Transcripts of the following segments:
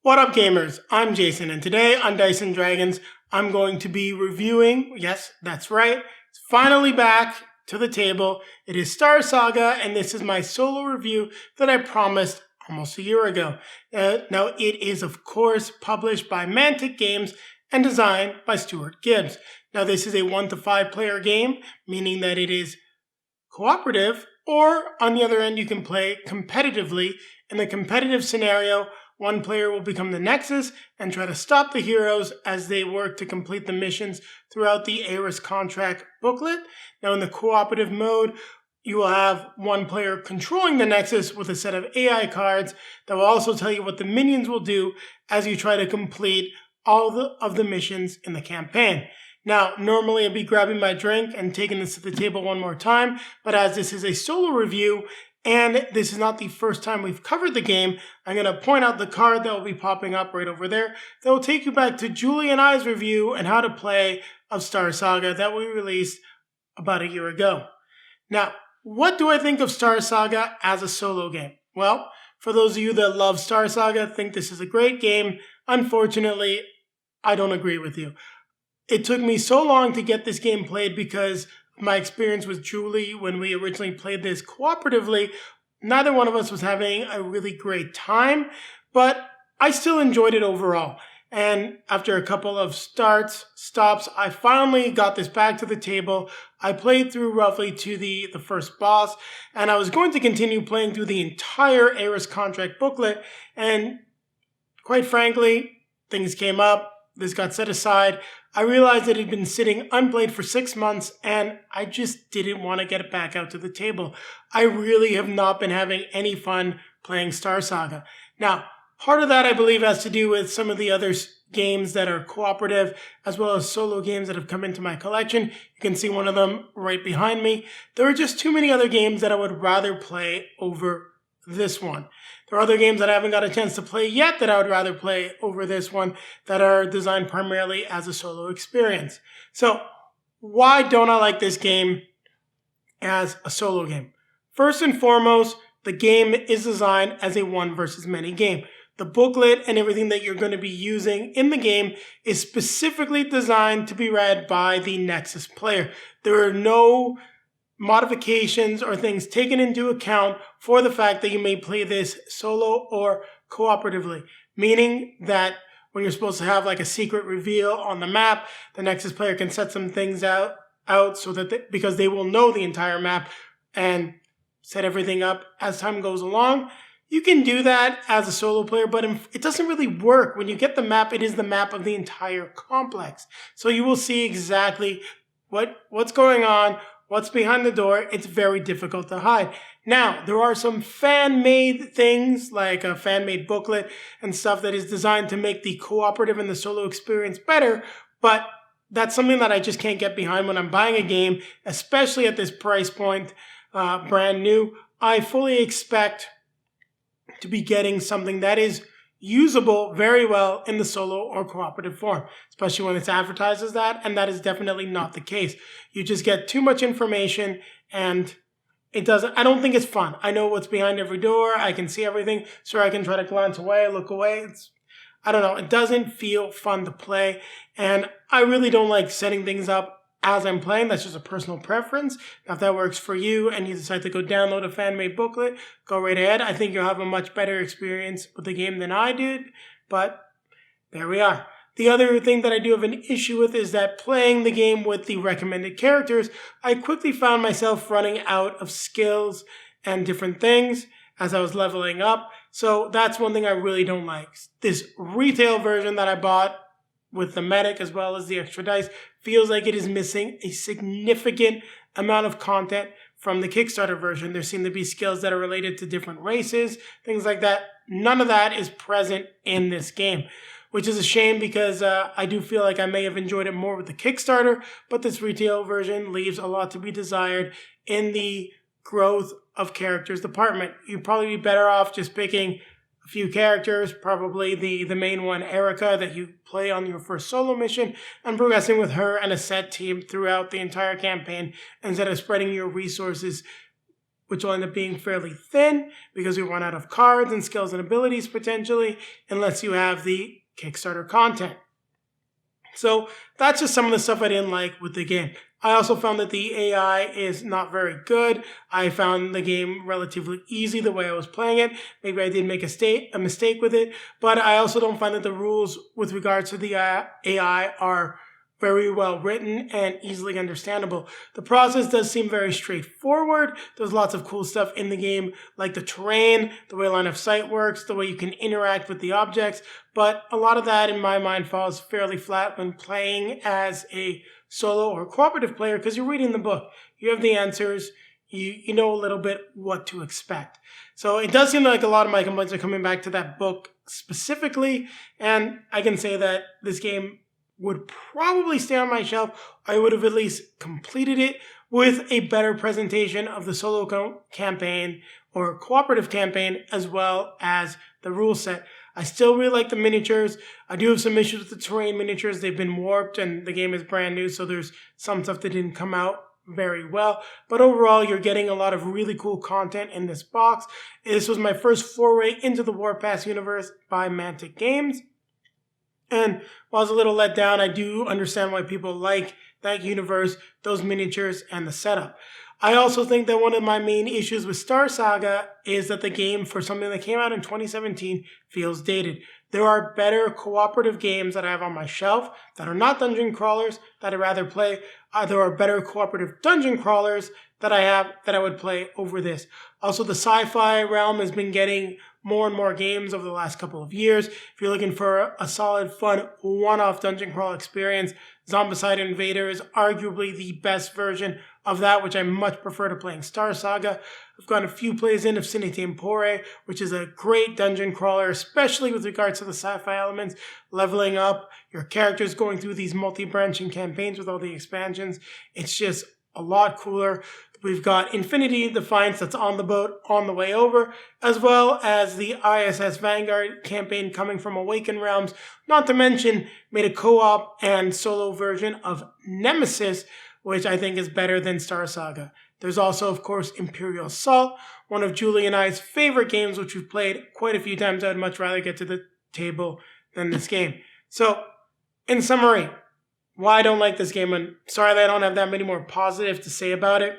What up, gamers? I'm Jayson, and today on Dice and Dragons, I'm going to be reviewing, yes, that's right, it's finally back to the table. It is Star Saga, and this is my solo review that I promised almost a year ago. Now, it is, of course, published by Mantic Games and designed by Stuart Gibbs. Now, this is a 1 to 5 player game, meaning that it is cooperative, or on the other end, you can play competitively. In the competitive scenario, one player will become the Nexus and try to stop the heroes as they work to complete the missions throughout the Ares contract booklet. Now, in the cooperative mode, you will have one player controlling the Nexus with a set of AI cards that will also tell you what the minions will do as you try to complete all of the missions in the campaign. Now, normally I'd be grabbing my drink and taking this to the table one more time, but as this is a solo review, and this is not the first time we've covered the game, I'm going to point out the card that will be popping up right over there that will take you back to Julie and I's review and how to play of Star Saga that we released about a year ago. Now, what do I think of Star Saga as a solo game? Well, for those of you that love Star Saga, think this is a great game. Unfortunately, I don't agree with you. It took me so long to get this game played because my experience with Julie when we originally played this cooperatively, neither one of us was having a really great time, but I still enjoyed it overall. And after a couple of stops, I finally got this back to the table. I played through roughly to the first boss, and I was going to continue playing through the entire Ares contract booklet, and quite frankly, things came up. This got set aside. I realized it had been sitting unplayed for 6 months, and I just didn't want to get it back out to the table. I really have not been having any fun playing Star Saga. Now, part of that I believe has to do with some of the other games that are cooperative, as well as solo games that have come into my collection. You can see one of them right behind me. There are just too many other games that I would rather play over this one. There are other games that I haven't got a chance to play yet that I would rather play over this one that are designed primarily as a solo experience. So why don't I like this game as a solo game? First and foremost, the game is designed as a one versus many game. The booklet and everything that you're going to be using in the game is specifically designed to be read by the Nexus player. There are no modifications or things taken into account for the fact that you may play this solo or cooperatively, meaning that when you're supposed to have like a secret reveal on the map, the Nexus player can set some things out so that because they will know the entire map and set everything up as time goes along. You can do that as a solo player, but it doesn't really work. When you get the map, it is the map of the entire complex. So you will see exactly what's going on, what's behind the door. It's very difficult to hide. Now, there are some fan-made things, like a fan-made booklet and stuff that is designed to make the cooperative and the solo experience better, but that's something that I just can't get behind when I'm buying a game, especially at this price point, brand new. I fully expect to be getting something that is usable very well in the solo or cooperative form, especially when it's advertised as that, and that is definitely not the case. You just get too much information, and I don't think it's fun. I know what's behind every door, I can see everything, so I can try to glance away, look away. I don't know, it doesn't feel fun to play, and I really don't like setting things up as I'm playing. That's just a personal preference. Now, if that works for you and you decide to go download a fan-made booklet, go right ahead. I think you'll have a much better experience with the game than I did, but there we are. The other thing that I do have an issue with is that playing the game with the recommended characters, I quickly found myself running out of skills and different things as I was leveling up. So that's one thing I really don't like. This retail version that I bought with the medic as well as the extra dice feels like it is missing a significant amount of content from the Kickstarter version. There seem to be skills that are related to different races, things like that. None of that is present in this game, which is a shame because I do feel like I may have enjoyed it more with the Kickstarter, but this retail version leaves a lot to be desired in the growth of characters department. You'd probably be better off just picking a few characters, probably the main one, Erica, that you play on your first solo mission, and progressing with her and a set team throughout the entire campaign instead of spreading your resources which will end up being fairly thin because we run out of cards and skills and abilities potentially, unless you have the Kickstarter content. So that's just some of the stuff I didn't like with the game. I also found that the AI is not very good. I found the game relatively easy the way I was playing it. Maybe I did make a mistake with it, but I also don't find that the rules with regards to the AI are very well written and easily understandable. The process does seem very straightforward. There's lots of cool stuff in the game, like the terrain, the way line of sight works, the way you can interact with the objects, but a lot of that in my mind falls fairly flat when playing as a solo or cooperative player because you're reading the book. You have the answers. You know a little bit what to expect. So it does seem like a lot of my complaints are coming back to that book specifically, and I can say that this game would probably stay on my shelf. I would have at least completed it with a better presentation of the solo campaign or cooperative campaign as well as the rule set. I still really like the miniatures. I do have some issues with the terrain miniatures. They've been warped and the game is brand new, so there's some stuff that didn't come out very well. But overall, you're getting a lot of really cool content in this box. This was my first foray into the Warpath universe by Mantic Games. And while I was a little let down, I do understand why people like that universe, those miniatures, and the setup. I also think that one of my main issues with Star Saga is that the game, for something that came out in 2017, feels dated. There are better cooperative games that I have on my shelf that are not dungeon crawlers that I'd rather play. There are better cooperative dungeon crawlers that I have that I would play over this. Also, the Sci-Fi realm has been getting more and more games over the last couple of years. If you're looking for a solid, fun, one-off dungeon crawl experience, Zombicide Invader is arguably the best version of that, which I much prefer to playing Star Saga. I've gotten a few plays in of Sine Tempore, which is a great dungeon crawler, especially with regards to the sci-fi elements, leveling up, your characters going through these multi-branching campaigns with all the expansions. It's just a lot cooler. We've got Infinity Defiance that's on the boat on the way over, as well as the ISS Vanguard campaign coming from Awakened Realms, not to mention made a co-op and solo version of Nemesis, which I think is better than Star Saga. There's also, of course, Imperial Assault, one of Julie and I's favorite games, which we've played quite a few times. I'd much rather get to the table than this game. So, in summary, why I don't like this game, and sorry that I don't have that many more positives to say about it.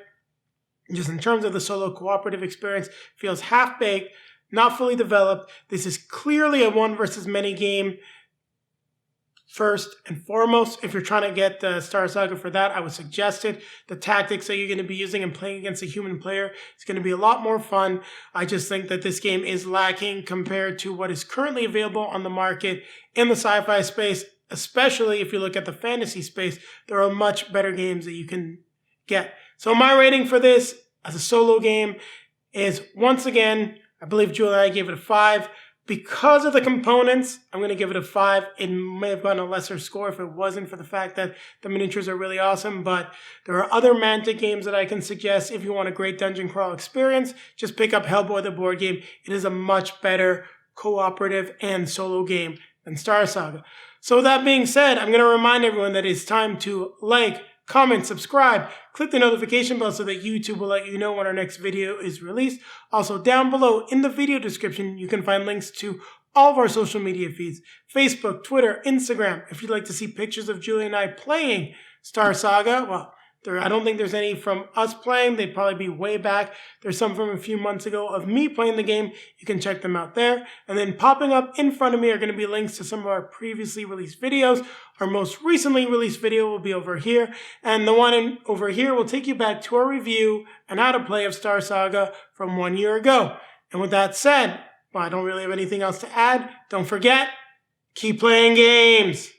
Just in terms of the solo cooperative experience, feels half-baked, not fully developed. This is clearly a one versus many game. First and foremost, if you're trying to get the Star Saga for that, I would suggest it. The tactics that you're going to be using and playing against a human player is going to be a lot more fun. I just think that this game is lacking compared to what is currently available on the market in the sci-fi space, especially if you look at the fantasy space. There are much better games that you can get. So my rating for this as a solo game is, once again, I believe Julie and I gave it a 5. Because of the components, I'm going to give it a 5. It may have gotten a lesser score if it wasn't for the fact that the miniatures are really awesome, but there are other Mantic games that I can suggest if you want a great dungeon crawl experience. Just pick up Hellboy the board game. It is a much better cooperative and solo game than Star Saga. So with that being said, I'm going to remind everyone that it's time to like, comment, subscribe, click the notification bell so that YouTube will let you know when our next video is released. Also, down below in the video description, you can find links to all of our social media feeds, Facebook, Twitter, Instagram. If you'd like to see pictures of Julie and I playing Star Saga, well, I don't think there's any from us playing. They'd probably be way back. There's some from a few months ago of me playing the game. You can check them out there. And then popping up in front of me are going to be links to some of our previously released videos. Our most recently released video will be over here. And the one over here will take you back to our review and how to play of Star Saga from 1 year ago. And with that said, well, I don't really have anything else to add. Don't forget, keep playing games.